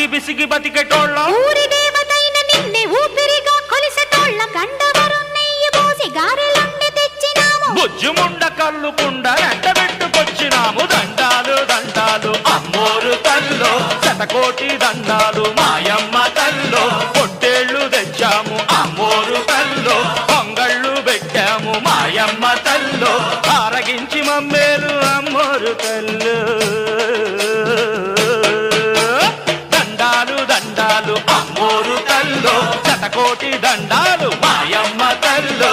అతి బిసిగి బతికెటోళ్ళం ఊరి దేవతైన నిన్నే ఊపిరిగా కొలిసెటోళ్ళ గండవరం నెయ్యి పోసి గారెలుండి తెచ్చినాము బుజ్జుముండ కళ్ళుకుండ ఎండబెట్టుకొచ్చినాము దండాలు దండాలు అమ్మోరు తల్లో శతకోటి దండాలు మాయమ్మ తల్లో పొట్టేళ్లు తెచ్చాము అమ్మోరు తల్లో పొంగళ్ళు పెట్టాము మాయమ్మ తల్లో ఆరగించి మమ్మేలు అమ్మోరు తల్లు దండాలు దండాలు అమ్మోరు తల్లో శతకోటి దండాలు మాయమ్మ తల్లో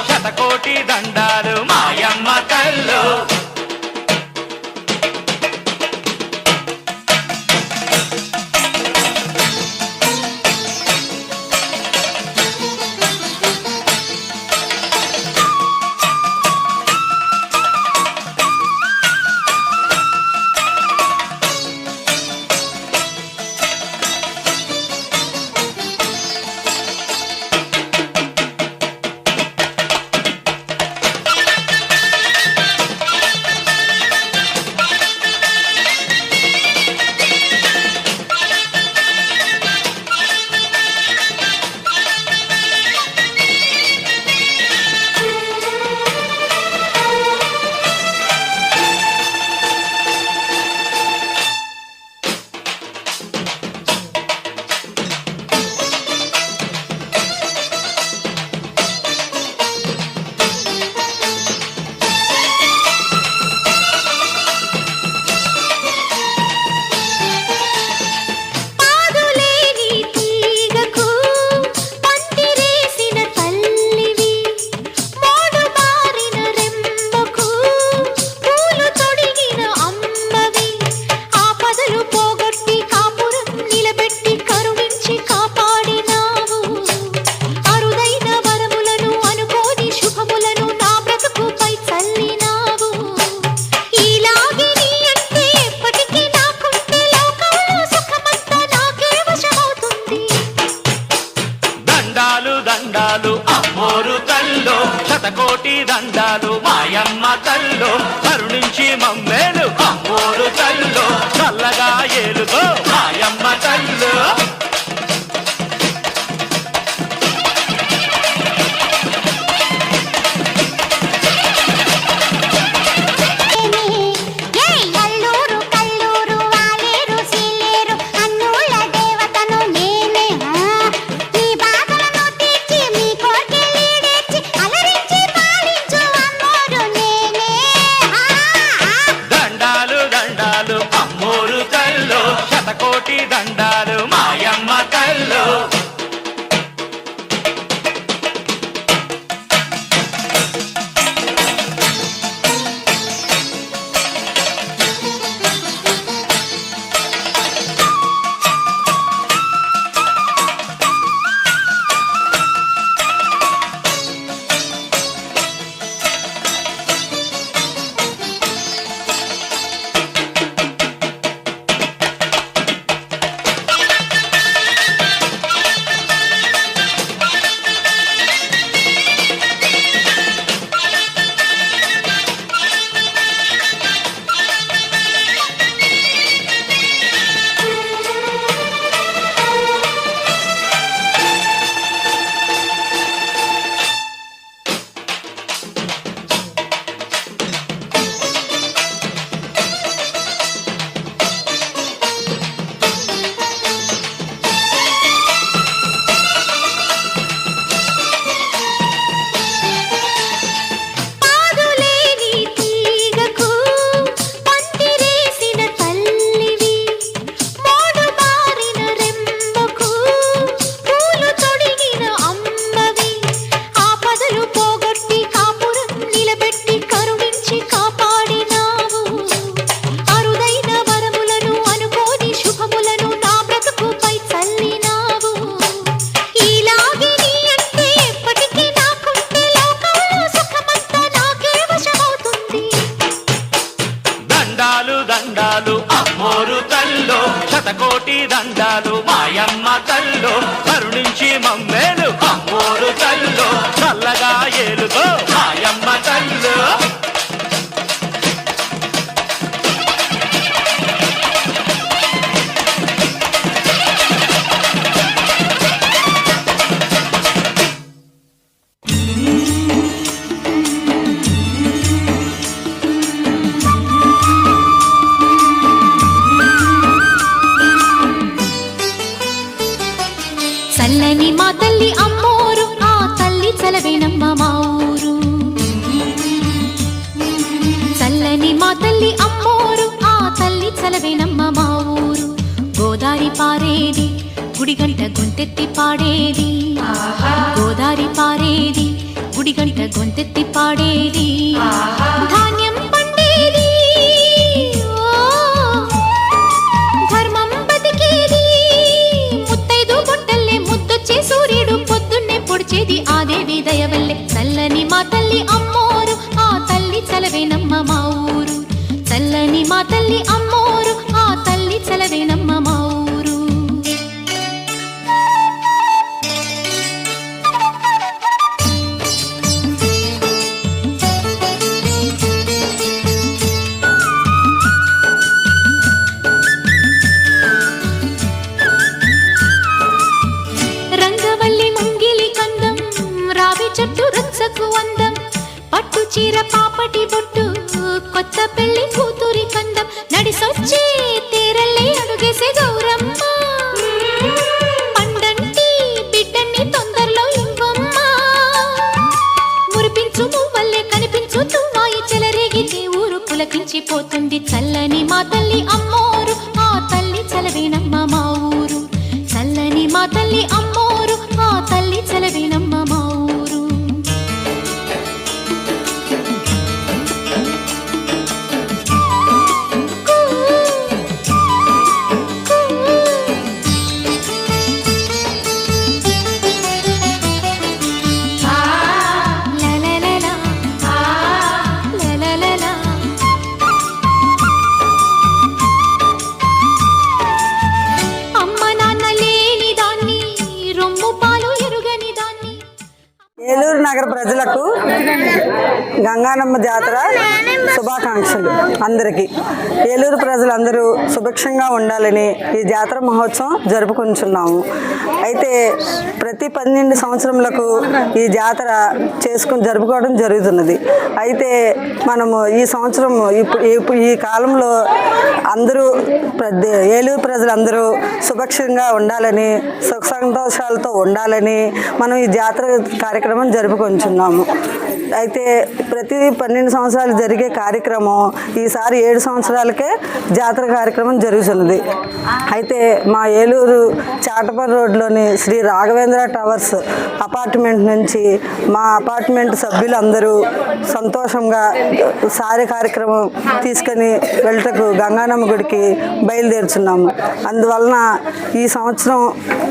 శతకోటి దండాలు మాయమ్మ తల్లో దండాలు అమ్మోరు తల్లో శతకోటి దండాలు మాయమ్మ తల్లో కరుణించి మమ్మేలు అమ్మోరు తల్లో చల్లగా ఏలుగో మాయమ్మ తల్లో శతకోటి దండాలు మాయమ్మ తల్లో శతకోటి దండాలు మాయమ్మ తల్లు కరుణించి మమ్మేలు అమ్మోరు తల్లు చల్లగా ఏలుగో మాయమ్మ తల్లు చల్లని మా తల్లి అమ్మోరు ఆ తల్లి చలవేనమ్మ మా ఊరు. చల్లని మా తల్లి అమ్మోరు ఆ తల్లి చలవేనమ్మ మా ఊరు. గోదారి పారేది గుడిగంట గొంతెత్తి పాడేది, గోదారి పారేది గుడిగంట గొంతెత్తి పాడేది. ధాన్యం పండేది ధర్మం బతికేది, ముత్తైదు బొట్టల్లే ముద్దొచ్చే సూర్యుడు పొద్దున్నే పొడిచేది ఆ దేవి దయవల్లే. చల్లని మా తల్లి అమ్మోరు ఆ తల్లి చలవేనమ్మ మా ఊరు. చల్లని మా తల్లి అమ్మోరు ఆ తల్లి చలవేనమ్మ మా ఊరు. రంగవల్లి ముంగిలి కందం రావి చెట్టు రచ్చకు అందం, పట్టు చీర పాపటి బొట్టు కొత్త పెళ్లి కూతురి కందం, నడిసొచ్చే తీరల్లే అడుగేసే గౌరమ్మ. పండంటి బిడ్డని తొందరలో ఇంకొమ్మ, మురిపించు మువ్వల్లే కనిపించు తుమ్మాయి చెలరేగితే ఊరు పులకించిపోతుంది. చల్లని మా తల్లి అమ్మోరు ఆ తల్లి చలవేనమ్మ మా ఊరు. చల్లని మా తల్లి అమ్మోరు ఆ తల్లి చలవేనమ్మ మా ఊరు. ఏలూరు నగర ప్రజలకు గంగానమ్మ జాతర శుభాకాంక్షలు. అందరికీ ఏలూరు ప్రజలందరూ సుభిక్షంగా ఉండాలని ఈ జాతర మహోత్సవం జరుపుకుంటున్నాము. అయితే ప్రతి 12 సంవత్సరములకు ఈ జాతర జరుపుకోవడం జరుగుతున్నది. అయితే మనము ఈ సంవత్సరం ఈ కాలంలో అందరూ ఏలూరు ప్రజలందరూ సుభిక్షంగా ఉండాలని, సుఖ సంతోషాలతో ఉండాలని మనం ఈ జాతర కార్యక్రమం జరుపుకుంటున్నాము. అయితే ప్రతి 12 సంవత్సరాలు జరిగే కార్యక్రమం ఈసారి 7 సంవత్సరాలకే జాతర కార్యక్రమం జరుగుతున్నది. అయితే మా ఏలూరు చాటపర్ రోడ్లోని శ్రీ రాఘవేంద్ర టవర్స్ అపార్ట్మెంట్ నుంచి మా అపార్ట్మెంట్ సభ్యులందరూ సంతోషంగా సారి కార్యక్రమం తీసుకొని వెళ్ళటకు గంగానమ్మ గుడికి బయలుదేరుచున్నాము. అందువలన ఈ సంవత్సరం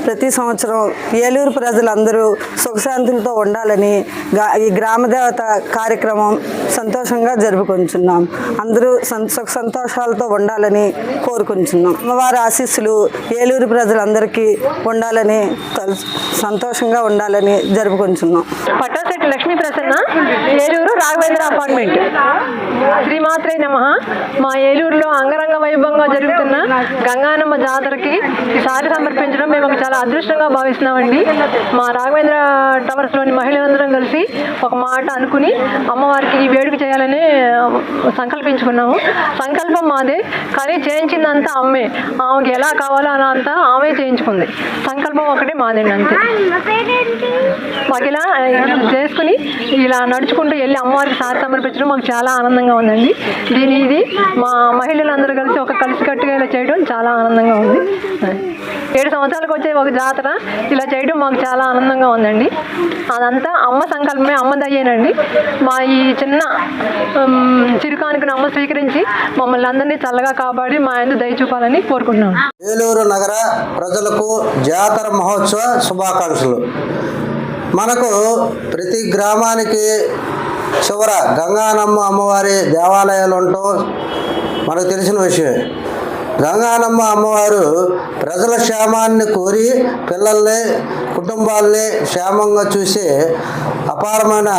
ప్రతి సంవత్సరం ఏలూరు ప్రజలందరూ సుఖశాంతులతో ఉండాలని ఈ గ్రామదేవత కార్యక్రమం సంతోషంగా జరుపుకుంటున్నాం. అందరూ సుఖ సంతోషాలతో ఉండాలని కోరుకుంటున్నాం. అమ్మవారి ఆశీస్సులు ఏలూరు ప్రజలందరికీ ఉండాలని, సంతోషంగా ఉండాలని జరుపుకుంటున్నాం. పట్టాశెట్టి లక్ష్మీ ప్రసన్న, ఏలూరు రాఘవేంద్ర అపార్ట్మెంట్. శ్రీమాత్రే నమః. మా ఏలూరులో అంగరంగ వైభవంగా జరుగుతున్న గంగానమ్మ జాతరకి సారి సమర్పించడం మేము చాలా అదృష్టంగా భావిస్తున్నామండి. మా రాఘవేంద్ర టవర్స్లోని మహిళలందరం కలిసి ఒక మాట అనుకుని అమ్మవారికి ఈ వేడుక చేయాలని సంకల్పించుకున్నాము. సంకల్పం మాదే, కానీ చేయించిందంతా అమ్మే. ఆమెకి ఎలా కావాలో అనంతా ఆమె చేయించుకుంది. సంకల్పం ఒకటి మాదండి, అంతే. మాకు ఇలా చేసుకుని ఇలా నడుచుకుంటూ వెళ్ళి అమ్మవారికి సారి సమర్పించడం మాకు చాలా ఆనందంగా ఉందండి. ఇది మా మహిళలందరూ కలిసి కలిసికట్టుగా ఇలా చేయడం చాలా ఆనందంగా ఉంది. 7 సంవత్సరాలకు వచ్చే ఒక జాతర ఇలా చేయడం మాకు చాలా ఆనందంగా ఉందండి. అదంతా అమ్మ సంకల్పమే, అమ్మ దయ్యేనండి. మా ఈ చిన్న చిరుకానుకను అమ్మ స్వీకరించి మమ్మల్ని అందరినీ చల్లగా కాపాడి మా ఆయన దయ చూపాలని కోరుకుంటున్నాం. ఏలూరు నగర ప్రజలకు జాతర మహోత్సవ శుభాకాంక్షలు. మనకు ప్రతి గ్రామానికి చివర గంగానమ్మ అమ్మవారి దేవాలయాలు ఉండటం మనకు తెలిసిన విషయమే. గంగానమ్మ అమ్మవారు ప్రజల క్షేమాన్ని కోరి పిల్లల్ని కుటుంబాలని క్షేమంగా చూసే అపారమైన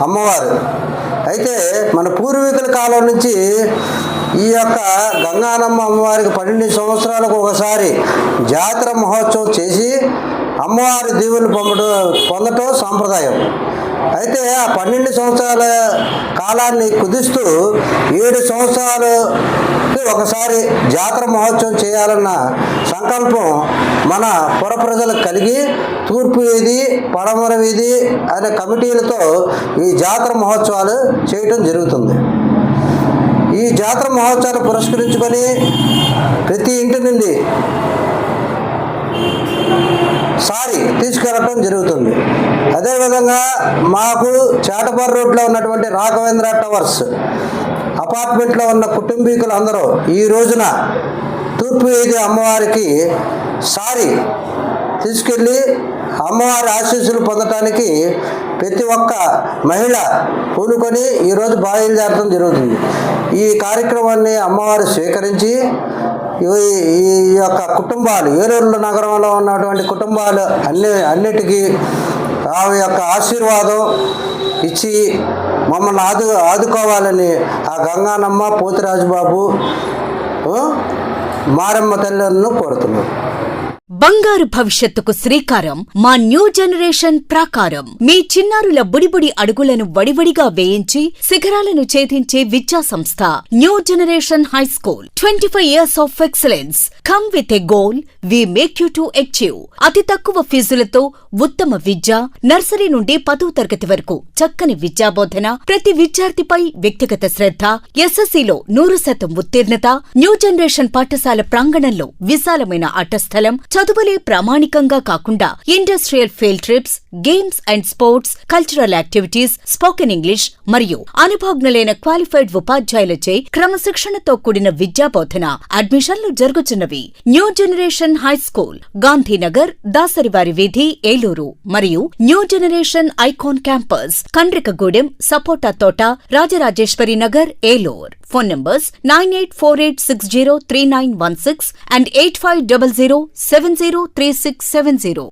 అమ్మవారు. అయితే మన పూర్వీకుల కాలం నుంచి ఈ యొక్క గంగానమ్మ అమ్మవారికి 12 సంవత్సరాలకు ఒకసారి జాతర మహోత్సవం చేసి అమ్మవారి దీవులు పొందటం సాంప్రదాయం. అయితే ఆ 12 సంవత్సరాల కాలాన్ని కుదిస్తూ 7 సంవత్సరాలకి ఒకసారి జాతర మహోత్సవం చేయాలన్న సంకల్పం మన పుర ప్రజలకు కలిగి తూర్పు వీధి పడమర వీధి అనే కమిటీలతో ఈ జాతర మహోత్సవాలు చేయటం జరుగుతుంది. ఈ జాతర మహోత్సవాలు పురస్కరించుకొని ప్రతి ఇంటి నుండి సారీ తీసుకెళ్ళటం జరుగుతుంది. అదేవిధంగా మాకు చాటపర్ రోడ్లో ఉన్నటువంటి రాఘవేంద్ర టవర్స్ అపార్ట్మెంట్లో ఉన్న కుటుంబీకులు అందరూ ఈ రోజున తూర్పు వీధి అమ్మవారికి సారీ తీసుకెళ్ళి అమ్మవారి ఆశీస్సులు పొందటానికి ప్రతి ఒక్క మహిళ పూనుకొని ఈరోజు బయలుదేరడం జరుగుతుంది. ఈ కార్యక్రమాన్ని అమ్మవారు స్వీకరించి ఈ యొక్క కుటుంబాలు ఏలూరు నగరంలో ఉన్నటువంటి కుటుంబాలు అన్నిటికీ ఆ యొక్క ఆశీర్వాదం ఇచ్చి మమ్మల్ని ఆదుకోవాలని ఆ గంగానమ్మ పోతిరాజుబాబు మారమ్మ తల్లిని కోరుతున్నాం. బంగారు భవిష్యత్తుకు శ్రీకారం మా న్యూ జనరేషన్ ప్రాకారం. మీ చిన్నారుల బుడిబుడి అడుగులను వడివడిగా వేయించి శిఖరాలను ఛేదించే విద్యా సంస్థ new generation high school. 25 years of excellence. Come with a goal, we make you to achieve. అతి తక్కువ ఫీజులతో ఉత్తమ విద్య, నర్సరీ నుండి 10వ తరగతి వరకు చక్కని విద్యాబోధన, ప్రతి విద్యార్థిపై వ్యక్తిగత శ్రద్ధ, ఎస్ఎస్సీలో 100% ఉత్తీర్ణత. న్యూ జనరేషన్ పాఠశాల ప్రాంగణంలో విశాలమైన ఆటస్థలం, చదువులే ప్రామాణికంగా కాకుండా industrial field trips, games and sports, cultural activities, spoken English మరియు అనుభవజ్ఞులైన క్వాలిఫైడ్ ఉపాధ్యాయులచే క్రమశిక్షణతో కూడిన విద్యాబోధన. అడ్మిషన్లు జరుగుతున్నవి. New generation high school, Gandhinagar, దాసరివారి వీధి, ఏలూరు మరియు new generation icon campus, Kandrikagudem, సపోటా తోట, Rajarajeshwari Nagar, Eluru. Phone numbers 9848603916 and 8500703670.